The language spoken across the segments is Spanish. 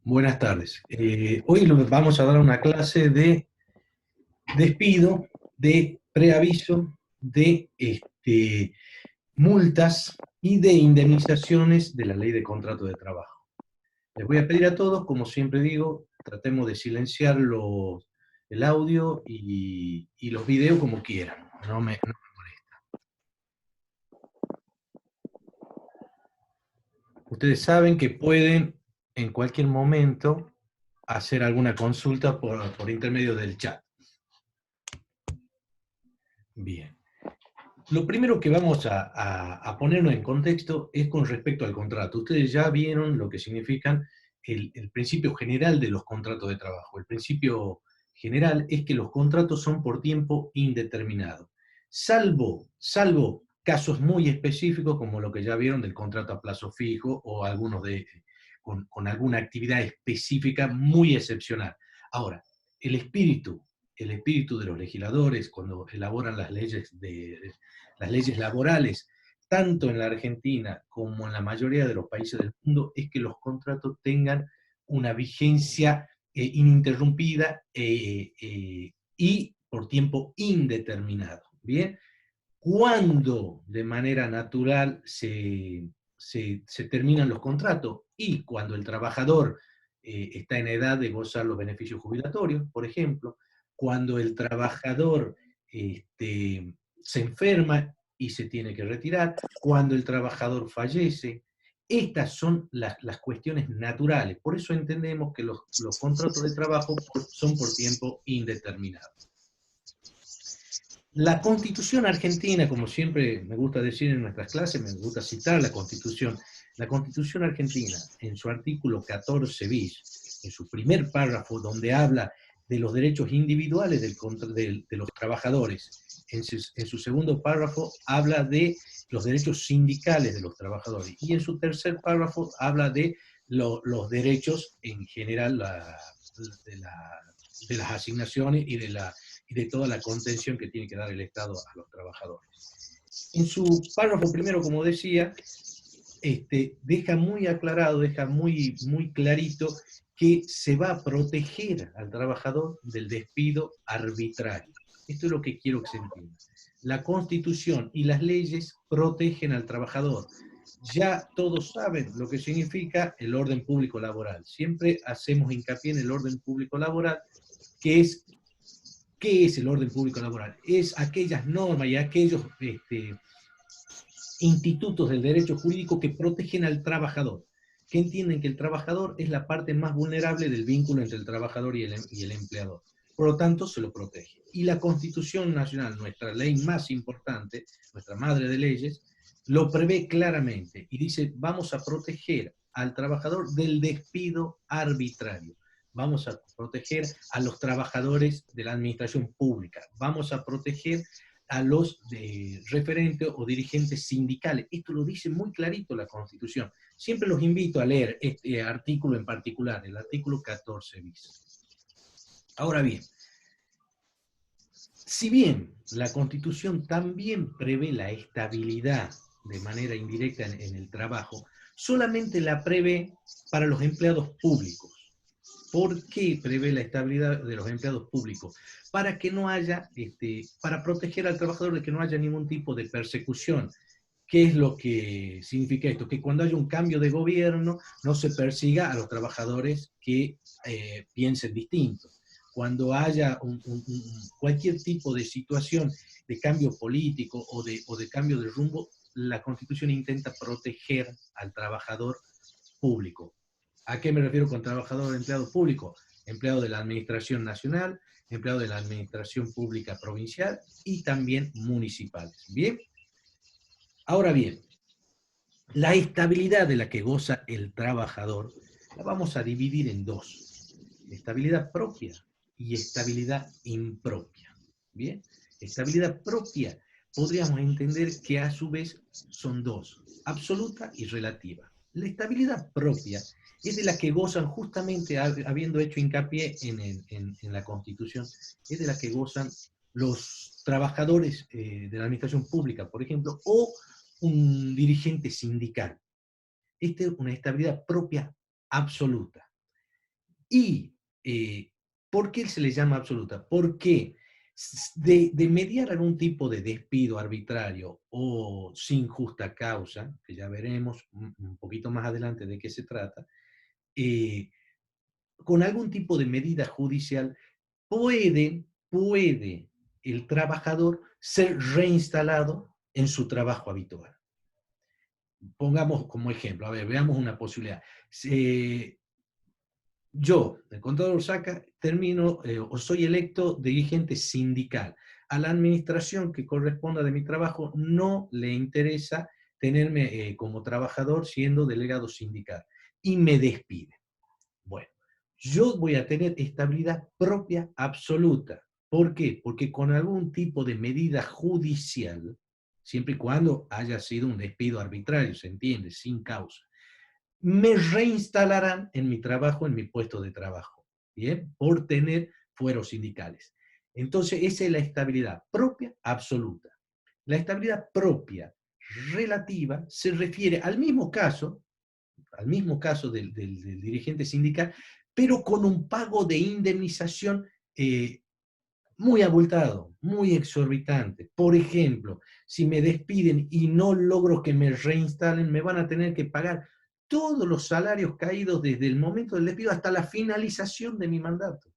Buenas tardes. Hoy vamos a dar una clase de despido, de preaviso, de multas y de indemnizaciones de la ley de contrato de trabajo. Les voy a pedir a todos, como siempre digo, tratemos de silenciar el audio y los videos como quieran. No me molesta. Ustedes saben que pueden en cualquier momento hacer alguna consulta por intermedio del chat. Bien. Lo primero que vamos a ponernos en contexto es con respecto al contrato. Ustedes ya vieron lo que significan el principio general de los contratos de trabajo. El principio general es que los contratos son por tiempo indeterminado, salvo casos muy específicos como lo que ya vieron del contrato a plazo fijo o algunos con alguna actividad específica muy excepcional. Ahora, el espíritu el espíritu de los legisladores cuando elaboran las leyes laborales, tanto en la Argentina como en la mayoría de los países del mundo, es que los contratos tengan una vigencia ininterrumpida y por tiempo indeterminado. ¿Bien? Cuando de manera natural se terminan los contratos y cuando el trabajador está en edad de gozar los beneficios jubilatorios, por ejemplo, cuando el trabajador se enferma y se tiene que retirar, cuando el trabajador fallece. Estas son las cuestiones naturales. Por eso entendemos que los contratos de trabajo son por tiempo indeterminado. La Constitución argentina, como siempre me gusta decir en nuestras clases, me gusta citar la Constitución argentina, en su artículo 14 bis, en su primer párrafo, donde habla de los derechos individuales de los trabajadores, en su segundo párrafo habla de los derechos sindicales de los trabajadores, y en su tercer párrafo habla de los derechos en general de las asignaciones y de toda la contención que tiene que dar el Estado a los trabajadores. En su párrafo primero, como decía, deja muy aclarado, deja muy clarito que se va a proteger al trabajador del despido arbitrario. Esto es lo que quiero que se entienda. La Constitución y las leyes protegen al trabajador. Ya todos saben lo que significa el orden público laboral. Siempre hacemos hincapié en el orden público laboral, que es ¿qué es el orden público laboral? Es aquellas normas y aquellos institutos del derecho jurídico que protegen al trabajador, que entienden que el trabajador es la parte más vulnerable del vínculo entre el trabajador y el empleador. Por lo tanto, se lo protege. Y la Constitución Nacional, nuestra ley más importante, nuestra madre de leyes, lo prevé claramente y dice, vamos a proteger al trabajador del despido arbitrario. Vamos a proteger a los trabajadores de la administración pública. Vamos a proteger a los referentes o dirigentes sindicales. Esto lo dice muy clarito la Constitución. Siempre los invito a leer este artículo en particular, el artículo 14 bis. Ahora bien, si bien la Constitución también prevé la estabilidad de manera indirecta en el trabajo, solamente la prevé para los empleados públicos. ¿Por qué prevé la estabilidad de los empleados públicos? Para que no haya, para proteger al trabajador de que no haya ningún tipo de persecución. ¿Qué es lo que significa esto? Que cuando haya un cambio de gobierno no se persiga a los trabajadores que piensen distinto. Cuando haya cualquier tipo de situación de cambio político o de cambio de rumbo, la Constitución intenta proteger al trabajador público. ¿A qué me refiero con trabajador empleado público? Empleado de la Administración Nacional, empleado de la Administración Pública Provincial y también municipales. ¿Bien? Ahora bien, la estabilidad de la que goza el trabajador la vamos a dividir en dos. Estabilidad propia y estabilidad impropia. ¿Bien? Estabilidad propia podríamos entender que a su vez son dos, absoluta y relativa. La estabilidad propia es de la que gozan, justamente habiendo hecho hincapié en la Constitución, es de la que gozan los trabajadores de la administración pública, por ejemplo, o un dirigente sindical. Esta es una estabilidad propia absoluta. Y, ¿por qué se le llama absoluta? Porque de mediar algún tipo de despido arbitrario o sin justa causa, que ya veremos un poquito más adelante de qué se trata, eh, con algún tipo de medida judicial puede el trabajador ser reinstalado en su trabajo habitual. Pongamos como ejemplo, a ver, veamos una posibilidad. Yo, el contador Saca, termino o soy electo dirigente sindical. A la administración que corresponda de mi trabajo no le interesa tenerme como trabajador siendo delegado sindical y me despide. Bueno, yo voy a tener estabilidad propia absoluta. ¿Por qué? Porque con algún tipo de medida judicial, siempre y cuando haya sido un despido arbitrario, se entiende, sin causa, me reinstalarán en mi trabajo, en mi puesto de trabajo, ¿bien? Por tener fueros sindicales. Entonces, esa es la estabilidad propia absoluta. La estabilidad propia relativa se refiere al mismo caso del dirigente sindical, pero con un pago de indemnización muy abultado, muy exorbitante. Por ejemplo, si me despiden y no logro que me reinstalen, me van a tener que pagar todos los salarios caídos desde el momento del despido hasta la finalización de mi mandato.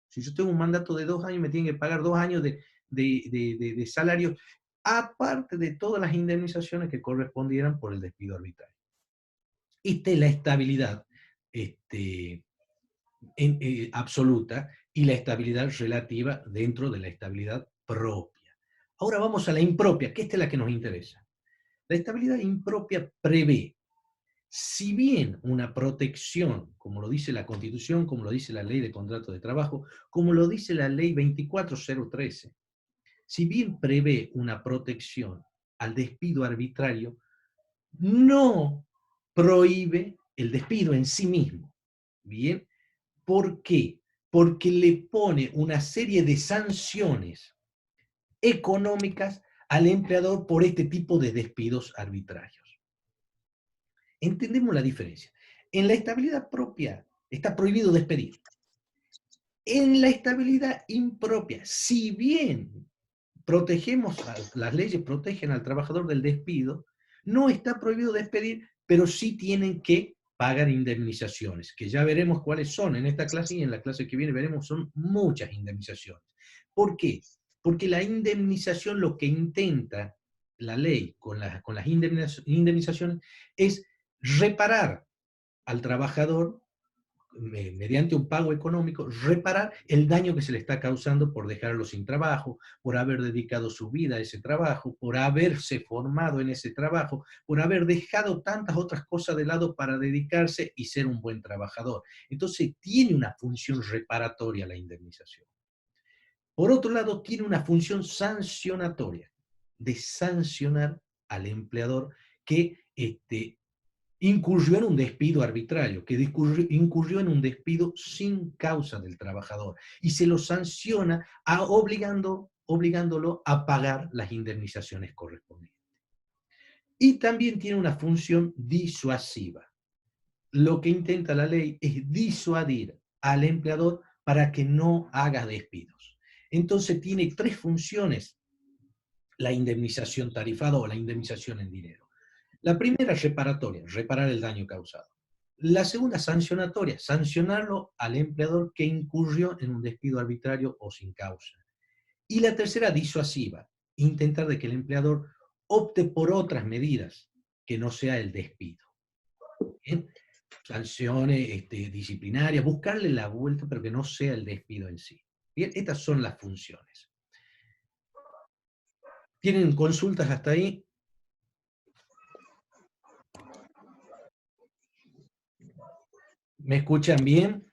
Si yo tengo un mandato de 2 años, me tienen que pagar 2 años de salarios, aparte de todas las indemnizaciones que correspondieran por el despido arbitrario. Esta es la estabilidad este, absoluta y la estabilidad relativa dentro de la estabilidad propia. Ahora vamos a la impropia, que esta es la que nos interesa. La estabilidad impropia prevé, si bien una protección, como lo dice la Constitución, como lo dice la Ley de Contrato de Trabajo, como lo dice la Ley 24013, si bien prevé una protección al despido arbitrario, no prohíbe el despido en sí mismo. Bien, ¿por qué? Porque le pone una serie de sanciones económicas al empleador por este tipo de despidos arbitrarios. Entendemos la diferencia. En la estabilidad propia está prohibido despedir. En la estabilidad impropia, si bien las leyes protegen al trabajador del despido, no está prohibido despedir, pero sí tienen que pagar indemnizaciones, que ya veremos cuáles son en esta clase y en la clase que viene veremos son muchas indemnizaciones. ¿Por qué? Porque la indemnización lo que intenta la ley con las indemnizaciones es reparar al trabajador mediante un pago económico, reparar el daño que se le está causando por dejarlo sin trabajo, por haber dedicado su vida a ese trabajo, por haberse formado en ese trabajo, por haber dejado tantas otras cosas de lado para dedicarse y ser un buen trabajador. Entonces, tiene una función reparatoria la indemnización. Por otro lado, tiene una función sancionatoria, de sancionar al empleador que incurrió en un despido arbitrario, que incurrió en un despido sin causa del trabajador y se lo sanciona obligándolo a pagar las indemnizaciones correspondientes. Y también tiene una función disuasiva. Lo que intenta la ley es disuadir al empleador para que no haga despidos. Entonces tiene tres funciones la indemnización tarifada o la indemnización en dinero. La primera es reparatoria, reparar el daño causado. La segunda, sancionatoria, sancionarlo al empleador que incurrió en un despido arbitrario o sin causa. Y la tercera, disuasiva, intentar de que el empleador opte por otras medidas que no sea el despido. ¿Bien? Sanciones disciplinarias, buscarle la vuelta, pero que no sea el despido en sí. Bien, estas son las funciones. ¿Tienen consultas hasta ahí? ¿Me escuchan bien?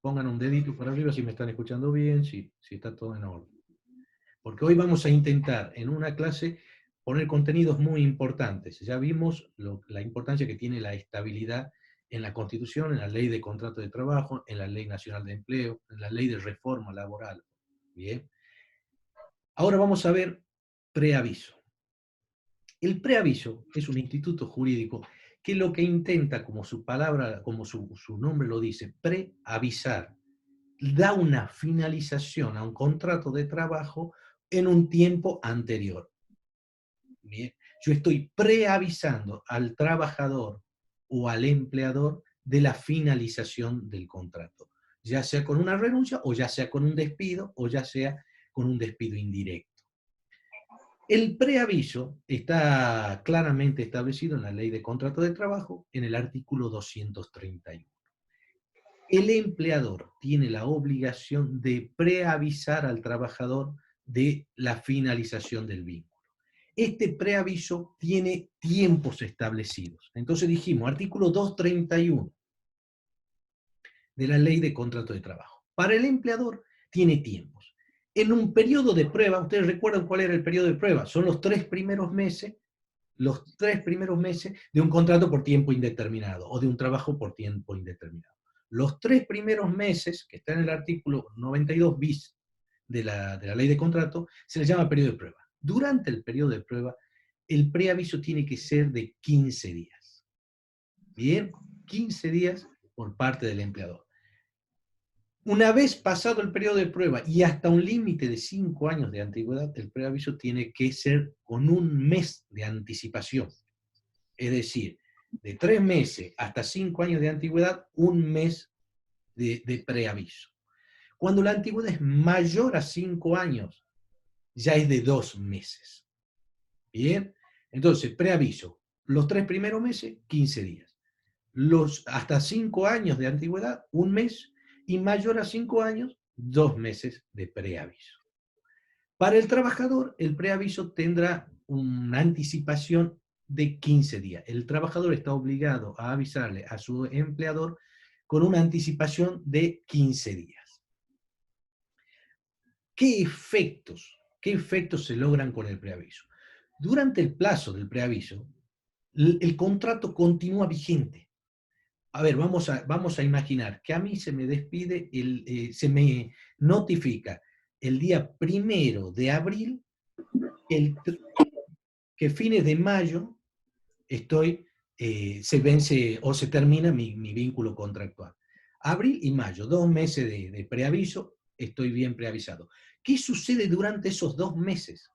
Pongan un dedito para arriba si me están escuchando bien, si está todo en orden. Porque hoy vamos a intentar en una clase poner contenidos muy importantes. Ya vimos la importancia que tiene la estabilidad en la Constitución, en la Ley de Contrato de Trabajo, en la Ley Nacional de Empleo, en la Ley de Reforma Laboral. Bien. Ahora vamos a ver preaviso. El preaviso es un instituto jurídico que lo que intenta, como su palabra, como su nombre lo dice, preavisar, da una finalización a un contrato de trabajo en un tiempo anterior. Bien, yo estoy preavisando al trabajador o al empleador de la finalización del contrato, ya sea con una renuncia, o ya sea con un despido, o ya sea con un despido indirecto. El preaviso está claramente establecido en la Ley de Contrato de Trabajo, en el artículo 231. El empleador tiene la obligación de preavisar al trabajador de la finalización del vínculo. Este preaviso tiene tiempos establecidos. Entonces dijimos, artículo 231 de la Ley de Contrato de Trabajo. Para el empleador tiene tiempos. En un periodo de prueba, ustedes recuerdan cuál era el periodo de prueba, son los 3 primeros meses de un contrato por tiempo indeterminado o de un trabajo por tiempo indeterminado. Los 3 primeros meses, que está en el artículo 92 bis de la Ley de Contrato, se les llama periodo de prueba. Durante el periodo de prueba, el preaviso tiene que ser de 15 días. Bien, 15 días por parte del empleador. Una vez pasado el periodo de prueba y hasta un límite de 5 años de antigüedad, el preaviso tiene que ser con un mes de anticipación. Es decir, de 3 meses hasta 5 años de antigüedad, un mes de preaviso. Cuando la antigüedad es mayor a 5 años, ya es de 2 meses. Bien, entonces, preaviso. Los 3 primeros meses, 15 días. Hasta 5 años de antigüedad, un mes, y mayor a 5 años, 2 meses de preaviso. Para el trabajador, el preaviso tendrá una anticipación de 15 días. El trabajador está obligado a avisarle a su empleador con una anticipación de 15 días. ¿Qué efectos se logran con el preaviso? Durante el plazo del preaviso, el contrato continúa vigente. A ver, vamos a imaginar que a mí se me despide, se me notifica el día 1 de abril que fines de mayo se vence o se termina mi vínculo contractual. Abril y mayo, 2 meses de preaviso, estoy bien preavisado. ¿Qué sucede durante esos 2 meses?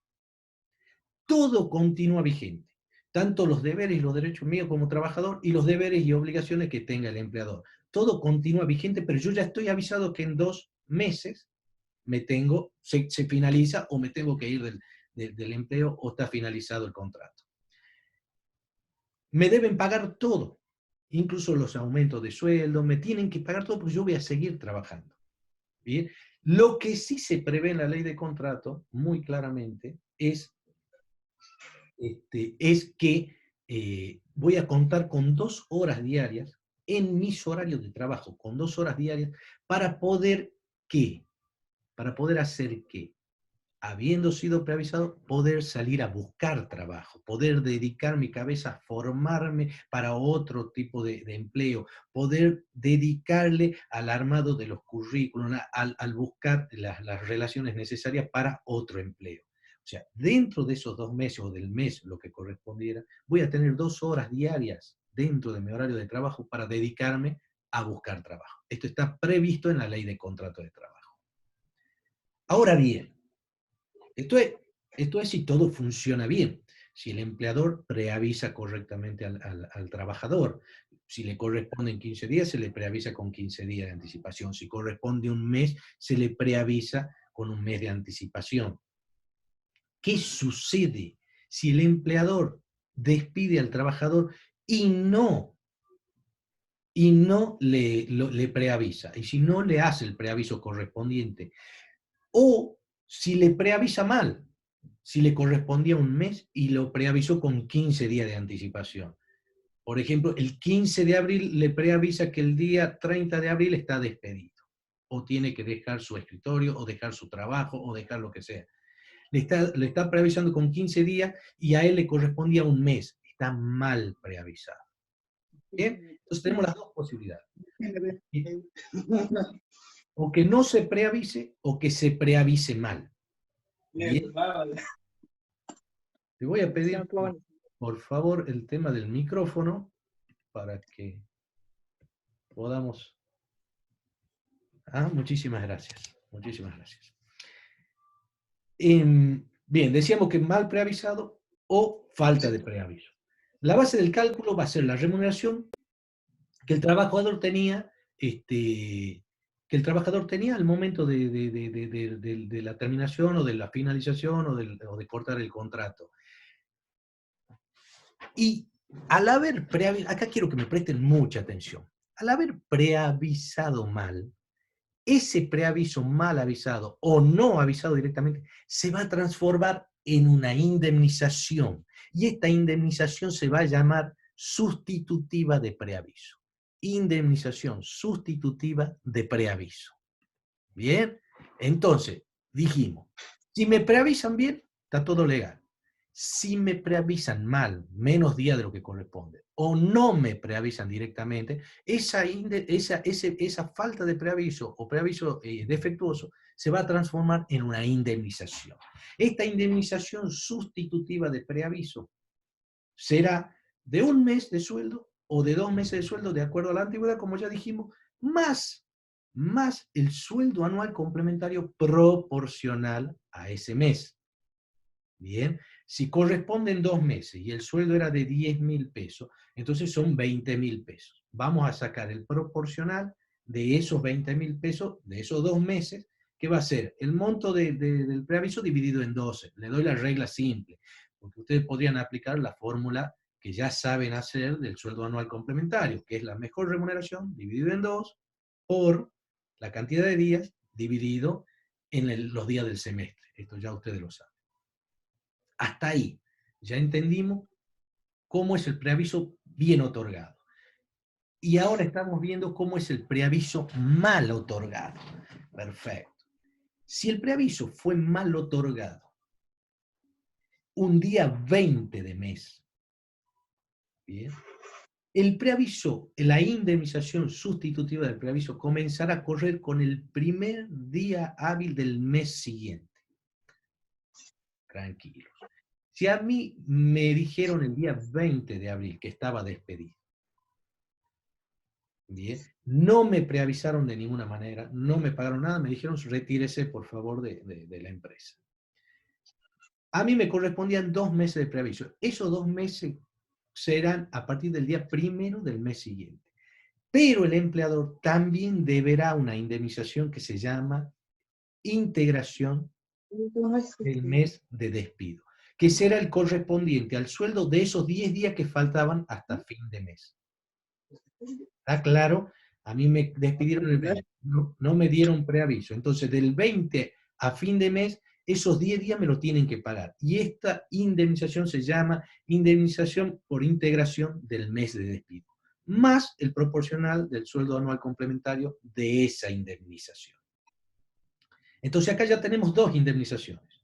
Todo continúa vigente, tanto los deberes y los derechos míos como trabajador y los deberes y obligaciones que tenga el empleador. Todo continúa vigente, pero yo ya estoy avisado que en 2 meses se finaliza o me tengo que ir del empleo o está finalizado el contrato. Me deben pagar todo, incluso los aumentos de sueldo, me tienen que pagar todo porque yo voy a seguir trabajando. ¿Bien? Lo que sí se prevé en la ley de contrato, muy claramente, es que voy a contar con 2 horas diarias en mis horarios de trabajo, con 2 horas diarias, para poder, ¿qué? Para poder hacer qué, habiendo sido preavisado, poder salir a buscar trabajo, poder dedicar mi cabeza a formarme para otro tipo de empleo, poder dedicarle al armado de los currículos, al buscar las relaciones necesarias para otro empleo. O sea, dentro de esos 2 meses o del mes, lo que correspondiera, voy a tener 2 horas diarias dentro de mi horario de trabajo para dedicarme a buscar trabajo. Esto está previsto en la Ley de Contrato de Trabajo. Ahora bien, esto es si todo funciona bien, si el empleador preavisa correctamente al trabajador. Si le corresponden 15 días, se le preavisa con 15 días de anticipación. Si corresponde un mes, se le preavisa con un mes de anticipación. ¿Qué sucede si el empleador despide al trabajador y no le preavisa? Y si no le hace el preaviso correspondiente, o si le preavisa mal, si le correspondía un mes y lo preavisó con 15 días de anticipación. Por ejemplo, el 15 de abril le preavisa que el día 30 de abril está despedido, o tiene que dejar su escritorio, o dejar su trabajo, o dejar lo que sea. Le está preavisando con 15 días y a él le correspondía un mes. Está mal preavisado. ¿Bien? Entonces tenemos las dos posibilidades. O que no se preavise, o que se preavise mal. ¿Bien? Te voy a pedir, por favor, el tema del micrófono. para que podamos... Ah, muchísimas gracias. Muchísimas gracias. Bien, decíamos que mal preavisado o falta de preaviso. La base del cálculo va a ser la remuneración que el trabajador tenía, al momento de la terminación o de la finalización o de cortar el contrato. Y al haber preavisado, acá quiero que me presten mucha atención, al haber preavisado mal, ese preaviso mal avisado o no avisado directamente se va a transformar en una indemnización. Y esta indemnización se va a llamar sustitutiva de preaviso. Indemnización sustitutiva de preaviso. ¿Bien? Entonces, dijimos, si me preavisan bien, está todo legal. Si me preavisan mal, menos días de lo que corresponde, o no me preavisan directamente, esa falta de preaviso o preaviso defectuoso se va a transformar en una indemnización. Esta indemnización sustitutiva de preaviso será de 1 mes de sueldo o de 2 meses de sueldo, de acuerdo a la antigüedad, como ya dijimos, más el sueldo anual complementario proporcional a ese mes. Bien, si corresponden 2 meses y el sueldo era de 10.000 pesos, entonces son 20.000 pesos. Vamos a sacar el proporcional de esos 20.000 pesos, de esos 2 meses, que va a ser el monto del preaviso dividido en 12. Le doy la regla simple, porque ustedes podrían aplicar la fórmula que ya saben hacer del sueldo anual complementario, que es la mejor remuneración dividido en 2 por la cantidad de días dividido en los días del semestre. Esto ya ustedes lo saben. Hasta ahí, ya entendimos cómo es el preaviso bien otorgado. Y ahora estamos viendo cómo es el preaviso mal otorgado. Perfecto. Si el preaviso fue mal otorgado un día 20 de mes, bien, el preaviso, la indemnización sustitutiva del preaviso comenzará a correr con el primer día hábil del mes siguiente. Tranquilos. Si a mí me dijeron el día 20 de abril que estaba despedido, bien, no me preavisaron de ninguna manera, no me pagaron nada, me dijeron retírese por favor de la empresa. A mí me correspondían 2 meses de preaviso. Esos 2 meses serán a partir del día 1 del mes siguiente. Pero el empleador también deberá una indemnización que se llama integración del mes de despido, que será el correspondiente al sueldo de esos 10 días que faltaban hasta fin de mes. ¿Está claro? A mí me despidieron el 20, no me dieron preaviso. Entonces, del 20 a fin de mes, esos 10 días me lo tienen que pagar. Y esta indemnización se llama indemnización por integración del mes de despido, más el proporcional del sueldo anual complementario de esa indemnización. Entonces, acá ya tenemos 2 indemnizaciones.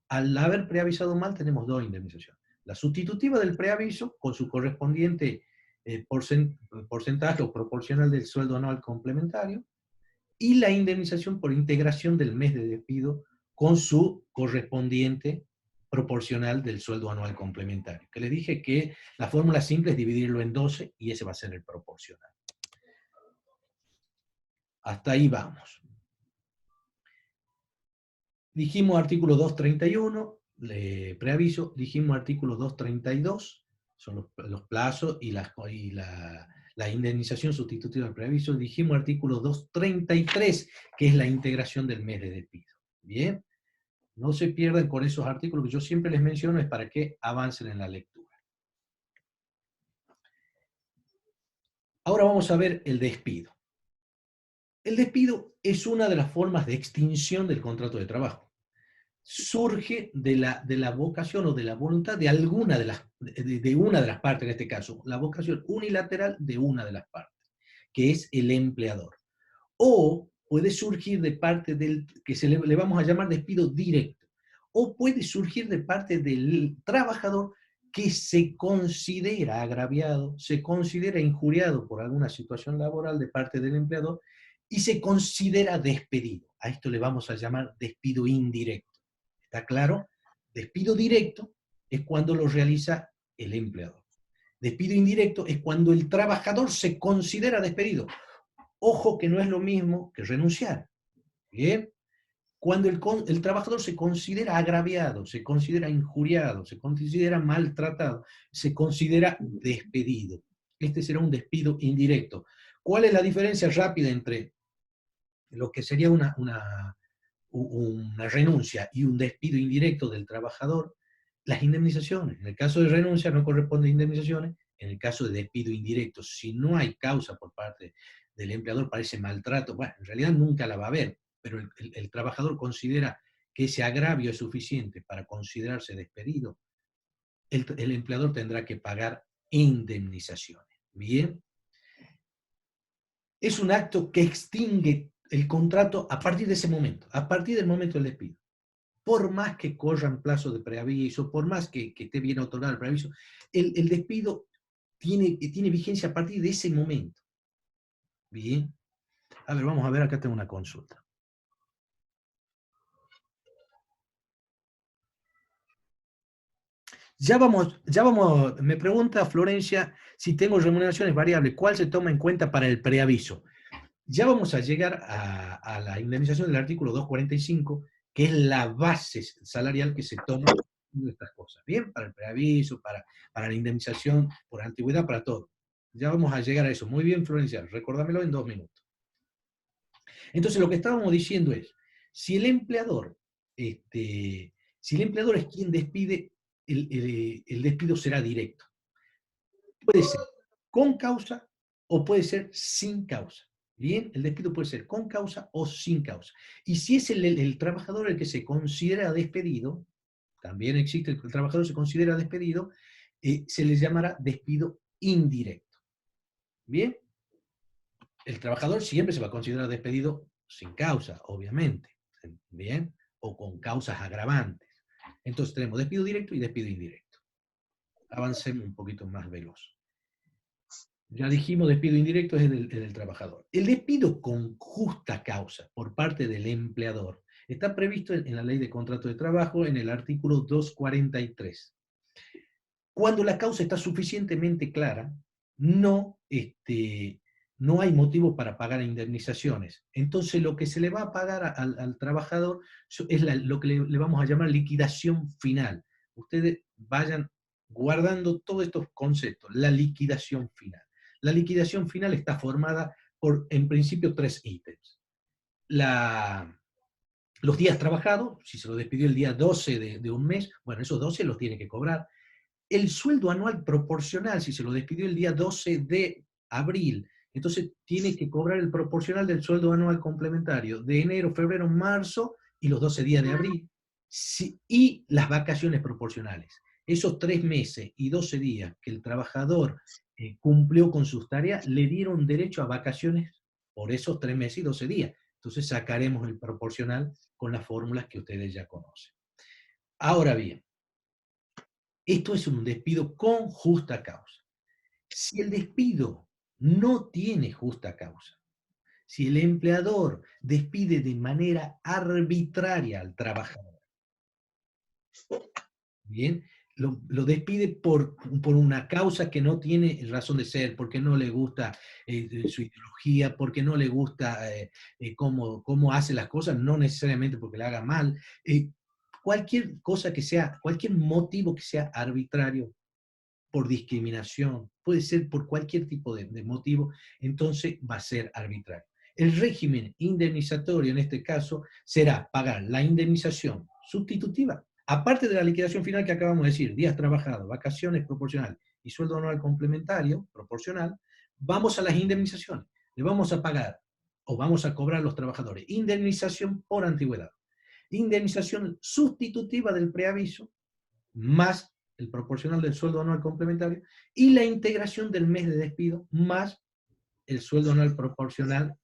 Al haber preavisado mal, tenemos 2 indemnizaciones. La sustitutiva del preaviso, con su correspondiente porcentaje o proporcional del sueldo anual complementario, y la indemnización por integración del mes de despido con su correspondiente proporcional del sueldo anual complementario. Que les dije que la fórmula simple es dividirlo en 12 y ese va a ser el proporcional. Hasta ahí vamos. Dijimos artículo 231, preaviso, dijimos artículo 232, son los plazos y la indemnización sustitutiva del preaviso. Dijimos artículo 233, que es la integración del mes de despido. Bien, no se pierdan con esos artículos que yo siempre les menciono, es para que avancen en la lectura. Ahora vamos a ver el despido. El despido es una de las formas de extinción del contrato de trabajo. Surge de la vocación o de la voluntad de alguna de una de las partes, en este caso, la vocación unilateral de una de las partes, que es el empleador. O puede surgir de parte del, que le vamos a llamar despido directo, o puede surgir de parte del trabajador que se considera agraviado, se considera injuriado por alguna situación laboral de parte del empleador y se considera despedido. A esto le vamos a llamar despido indirecto. ¿Está claro? Despido directo es cuando lo realiza el empleador. Despido indirecto es cuando el trabajador se considera despedido. Ojo que no es lo mismo que renunciar. ¿Bien? Cuando el trabajador se considera agraviado, se considera injuriado, se considera maltratado, se considera despedido. Este será un despido indirecto. ¿Cuál es la diferencia rápida entre lo que sería una renuncia y un despido indirecto del trabajador? Las indemnizaciones. En el caso de renuncia no corresponden indemnizaciones. En el caso de despido indirecto, si no hay causa por parte del empleador para ese maltrato, bueno, en realidad nunca la va a haber, pero el trabajador considera que ese agravio es suficiente para considerarse despedido, el empleador tendrá que pagar indemnizaciones. Bien, es un acto que extingue el contrato a partir de ese momento, a partir del momento del despido. Por más que corran plazos de preaviso, por más que esté bien otorgado el preaviso, el despido tiene vigencia a partir de ese momento. Bien. A ver, vamos a ver, acá tengo una consulta. Me pregunta Florencia si tengo remuneraciones variables, ¿cuál se toma en cuenta para el preaviso? Ya vamos a llegar a la indemnización del artículo 245, que es la base salarial que se toma de estas cosas, ¿bien? Para el preaviso, para la indemnización por antigüedad, para todo. Ya vamos a llegar a eso. Muy bien, Florencia, recordámelo en 2 minutos. Entonces, lo que estábamos diciendo es, si el empleador, si el empleador es quien despide, el despido será directo. Puede ser con causa o puede ser sin causa. Bien, el despido puede ser con causa o sin causa. Y si es el trabajador el que se considera despedido, también existe el trabajador se considera despedido, se le llamará despido indirecto. Bien, el trabajador siempre se va a considerar despedido sin causa, obviamente. Bien, o con causas agravantes. Entonces tenemos despido directo y despido indirecto. Avancemos un poquito más veloz. Ya dijimos, despido indirecto es del trabajador. El despido con justa causa por parte del empleador está previsto en la Ley de Contrato de Trabajo en el artículo 243. Cuando la causa está suficientemente clara, no, no hay motivo para pagar indemnizaciones. Entonces lo que se le va a pagar al trabajador es lo que le vamos a llamar liquidación final. Ustedes vayan guardando todos estos conceptos. La liquidación final. La liquidación final está formada por, en principio, 3 ítems. Los días trabajados, si se lo despidió el día 12 de un mes, bueno, esos 12 los tiene que cobrar. El sueldo anual proporcional, si se lo despidió el día 12 de abril, entonces tiene que cobrar el proporcional del sueldo anual complementario de enero, febrero, marzo y los 12 días de abril. Y las vacaciones proporcionales. Esos 3 meses y 12 días que el trabajador cumplió con sus tareas, le dieron derecho a vacaciones por esos 3 meses y 12 días. Entonces sacaremos el proporcional con las fórmulas que ustedes ya conocen. Ahora bien, esto es un despido con justa causa. Si el despido no tiene justa causa, si el empleador despide de manera arbitraria al trabajador, ¿bien? Lo despide por una causa que no tiene razón de ser, porque no le gusta su ideología, porque no le gusta cómo hace las cosas, no necesariamente porque le haga mal. Cualquier cosa que sea, cualquier motivo que sea arbitrario, por discriminación, puede ser por cualquier tipo de motivo, entonces va a ser arbitrario. El régimen indemnizatorio en este caso será pagar la indemnización sustitutiva, aparte de la liquidación final que acabamos de decir, días trabajados, vacaciones proporcional y sueldo anual complementario proporcional, vamos a las indemnizaciones. Le vamos a pagar o vamos a cobrar a los trabajadores indemnización por antigüedad, indemnización sustitutiva del preaviso, más el proporcional del sueldo anual complementario, y la integración del mes de despido, más el sueldo anual proporcional,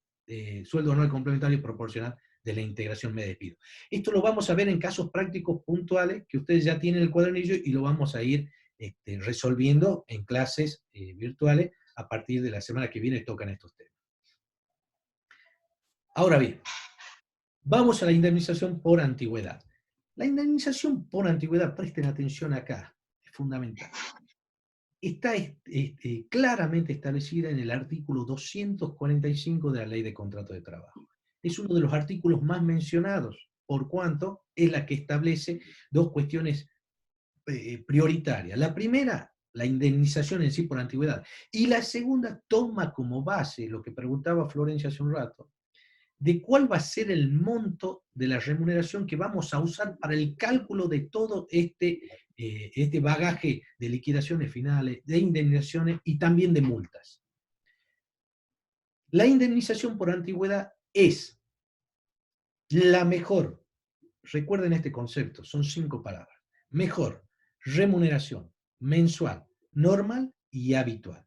sueldo anual complementario proporcional de la integración mes de despido. Esto lo vamos a ver en casos prácticos puntuales, que ustedes ya tienen el cuadernillo, y lo vamos a ir resolviendo en clases virtuales a partir de la semana que viene tocan estos temas. Ahora bien, vamos a la indemnización por antigüedad. La indemnización por antigüedad, presten atención acá, es fundamental. está claramente establecida en el artículo 245 de la Ley de Contrato de Trabajo. Es uno de los artículos más mencionados, por cuanto es la que establece dos cuestiones prioritarias. La primera, la indemnización en sí por antigüedad. Y la segunda toma como base, lo que preguntaba Florencia hace un rato, de cuál va a ser el monto de la remuneración que vamos a usar para el cálculo de todo este bagaje de liquidaciones finales, de indemnizaciones y también de multas. La indemnización por antigüedad es la mejor, recuerden este concepto, son 5 palabras, mejor remuneración mensual, normal y habitual.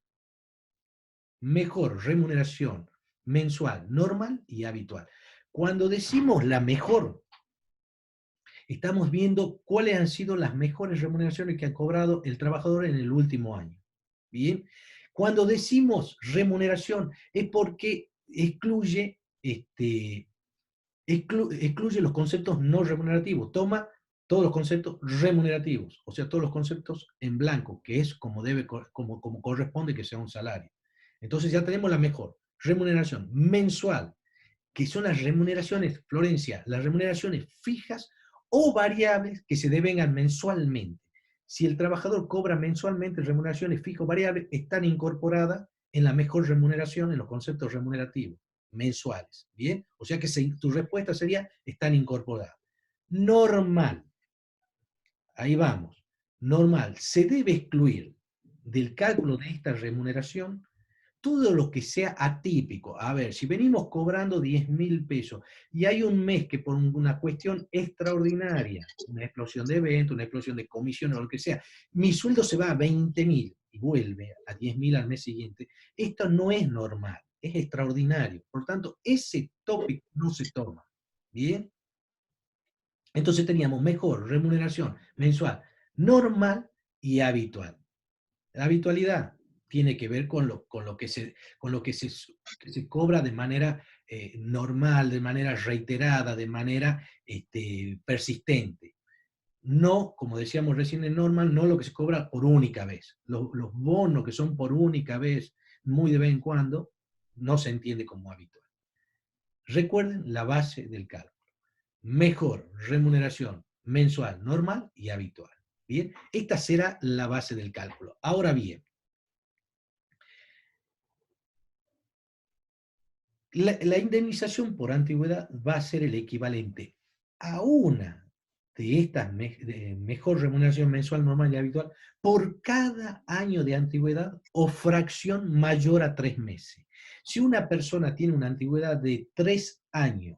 Mejor remuneración mensual, normal y habitual. Cuando decimos la mejor, estamos viendo cuáles han sido las mejores remuneraciones que ha cobrado el trabajador en el último año. Bien, cuando decimos remuneración es porque excluye los conceptos no remunerativos, toma todos los conceptos remunerativos, o sea, todos los conceptos en blanco, que es como corresponde que sea un salario. Entonces ya tenemos la mejor remuneración mensual, que son las remuneraciones, Florencia, las remuneraciones fijas o variables que se devengan mensualmente. Si el trabajador cobra mensualmente remuneraciones fijas o variables, están incorporadas en la mejor remuneración, en los conceptos remunerativos mensuales. ¿Bien? O sea que tu respuesta sería, están incorporadas. Normal, ahí vamos, normal, se debe excluir del cálculo de esta remuneración todo lo que sea atípico. A ver, si venimos cobrando 10.000 pesos y hay un mes que por una cuestión extraordinaria, una explosión de eventos, una explosión de comisiones o lo que sea, mi sueldo se va a 20.000 y vuelve a 10.000 al mes siguiente, esto no es normal, es extraordinario. Por tanto, ese tópico no se toma. ¿Bien? Entonces teníamos mejor remuneración mensual normal y habitual. La habitualidad tiene que ver con lo que se cobra de manera normal, de manera reiterada, de manera persistente. No, como decíamos recién en normal, no lo que se cobra por única vez. Los bonos que son por única vez, muy de vez en cuando, no se entiende como habitual. Recuerden la base del cálculo. Mejor remuneración mensual, normal y habitual. Bien, esta será la base del cálculo. Ahora bien, la indemnización por antigüedad va a ser el equivalente a una de estas de mejor remuneración mensual, normal y habitual por cada año de antigüedad o fracción mayor a 3 meses. Si una persona tiene una antigüedad de 3 años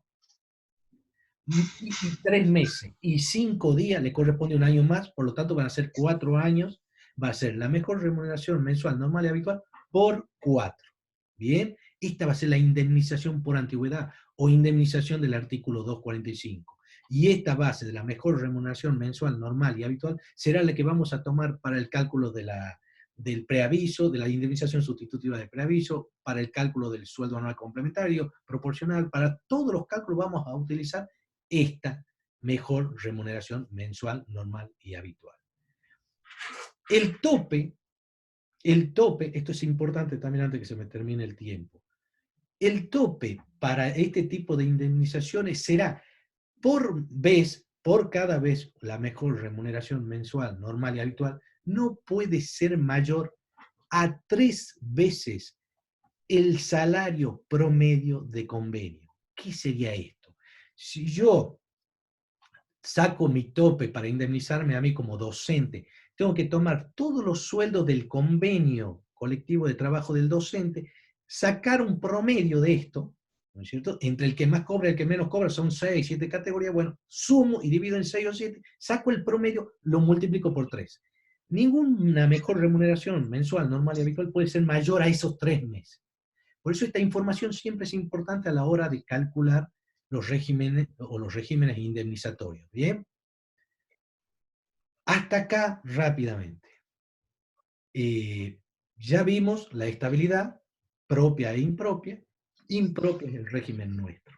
y 3 meses y 5 días, le corresponde un año más, por lo tanto van a ser 4 años, va a ser la mejor remuneración mensual, normal y habitual por 4. Bien, esta va a ser la indemnización por antigüedad o indemnización del artículo 245. Y esta base de la mejor remuneración mensual, normal y habitual será la que vamos a tomar para el cálculo del preaviso, de la indemnización sustitutiva de preaviso, para el cálculo del sueldo anual complementario, proporcional, para todos los cálculos vamos a utilizar esta mejor remuneración mensual, normal y habitual. El tope, esto es importante también antes que se me termine el tiempo, el tope para este tipo de indemnizaciones será por cada vez la mejor remuneración mensual, normal y habitual, no puede ser mayor a 3 veces el salario promedio de convenio. ¿Qué sería esto? Si yo saco mi tope para indemnizarme a mí como docente, tengo que tomar todos los sueldos del convenio colectivo de trabajo del docente, sacar un promedio de esto, ¿no es cierto? Entre el que más cobra y el que menos cobra son 6, 7 categorías, bueno, sumo y divido en 6 o 7, saco el promedio, lo multiplico por 3. Ninguna mejor remuneración mensual, normal y habitual puede ser mayor a esos 3 meses. Por eso esta información siempre es importante a la hora de calcular los regímenes indemnizatorios. ¿Bien? Hasta acá rápidamente. Ya vimos la estabilidad propia e impropia. Impropia es el régimen nuestro.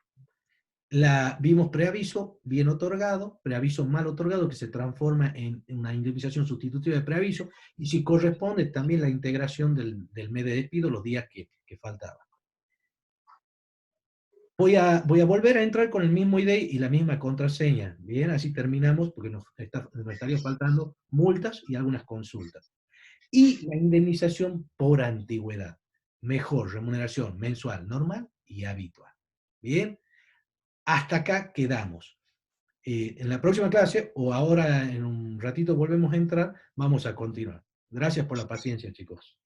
Vimos preaviso bien otorgado, preaviso mal otorgado que se transforma en una indemnización sustitutiva de preaviso, y si corresponde también la integración del mes de despido los días que faltaban. Voy a volver a entrar con el mismo ID y la misma contraseña. Bien, así terminamos porque nos estaría faltando multas y algunas consultas. Y la indemnización por antigüedad. Mejor remuneración mensual normal y habitual. Bien, hasta acá quedamos. En la próxima clase, o ahora en un ratito volvemos a entrar, vamos a continuar. Gracias por la paciencia, chicos.